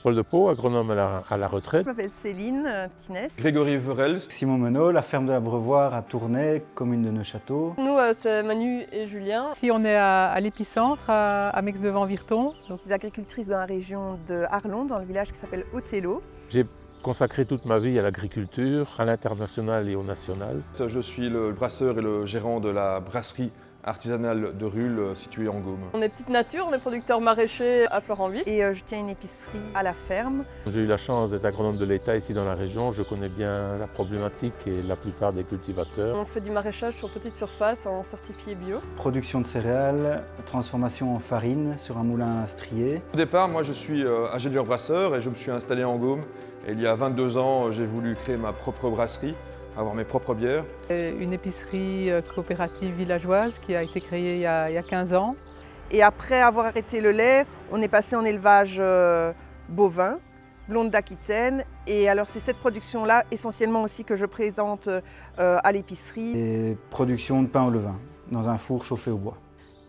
Paul de Pau, agronome à la retraite. Je m'appelle Céline Tinès. Grégory Verels. Simon Menot, la ferme de l'Abreuvoir à Tournai, commune de Neufchâteau. Nous, c'est Manu et Julien. Ici, on est à l'épicentre, à Mex-Devant-Virton. Donc, des agricultrices dans la région de Arlon, dans le village qui s'appelle Othello. J'ai consacré toute ma vie à l'agriculture, à l'international et au national. Je suis le brasseur et le gérant de la brasserie artisanale de Ruhl, située en Gaume. On est petite nature, on est producteurs maraîchers à Florenville. Et je tiens une épicerie à la ferme. J'ai eu la chance d'être agronome de l'État ici dans la région. Je connais bien la problématique et la plupart des cultivateurs. On fait du maraîchage sur petite surface en certifié bio. Production de céréales, transformation en farine sur un moulin à strier. Au départ, moi je suis ingénieur brasseur et je me suis installé en Gaume. Et il y a 22 ans, j'ai voulu créer ma propre brasserie, avoir mes propres bières. Une épicerie coopérative villageoise qui a été créée il y a 15 ans. Et après avoir arrêté le lait, on est passé en élevage bovin, blonde d'Aquitaine. Et alors c'est cette production-là essentiellement aussi que je présente à l'épicerie. Et production de pain au levain, dans un four chauffé au bois.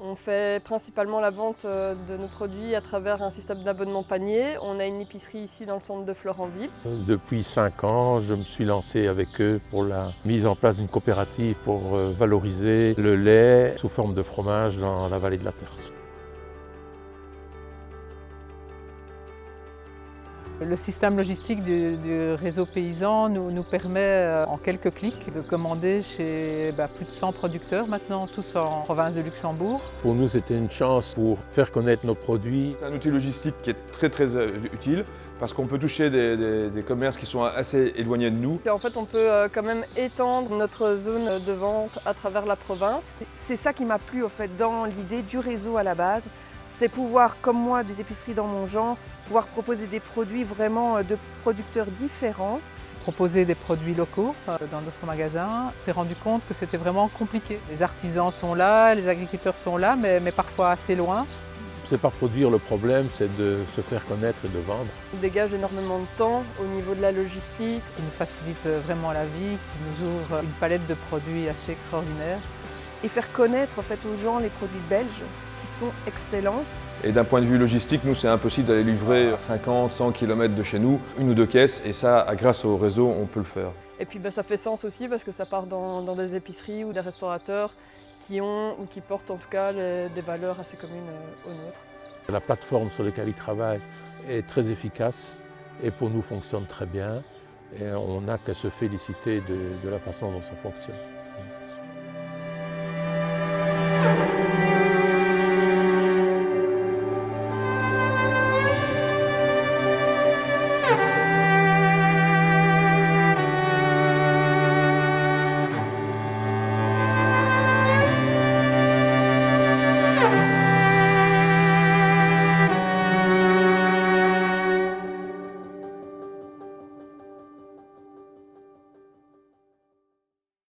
On fait principalement la vente de nos produits à travers un système d'abonnement panier. On a une épicerie ici dans le centre de Florenville. Depuis 5 ans, je me suis lancé avec eux pour la mise en place d'une coopérative pour valoriser le lait sous forme de fromage dans la vallée de la Tertre. Le système logistique du réseau paysan nous permet en quelques clics de commander chez plus de 100 producteurs maintenant, tous en province de Luxembourg. Pour nous, c'était une chance pour faire connaître nos produits. C'est un outil logistique qui est très utile parce qu'on peut toucher des commerces qui sont assez éloignés de nous. Et en fait, on peut quand même étendre notre zone de vente à travers la province. C'est ça qui m'a plu au fait dans l'idée du réseau à la base. C'est pouvoir, comme moi, des épiceries dans mon genre, pouvoir proposer des produits vraiment de producteurs différents. Proposer des produits locaux dans notre magasin. On s'est rendu compte que c'était vraiment compliqué. Les artisans sont là, les agriculteurs sont là, mais parfois assez loin. C'est pas produire le problème, c'est de se faire connaître et de vendre. On dégage énormément de temps au niveau de la logistique. Qui nous facilite vraiment la vie, qui nous ouvre une palette de produits assez extraordinaire. Et faire connaître en fait aux gens les produits belges qui sont excellents. Et d'un point de vue logistique, nous c'est impossible d'aller livrer 50, 100 km de chez nous, une ou deux caisses, et ça, grâce au réseau, on peut le faire. Et puis ça fait sens aussi parce que ça part dans des épiceries ou des restaurateurs qui ont ou qui portent en tout cas des valeurs assez communes aux nôtres. La plateforme sur laquelle ils travaillent est très efficace et pour nous fonctionne très bien. Et on n'a qu'à se féliciter de la façon dont ça fonctionne.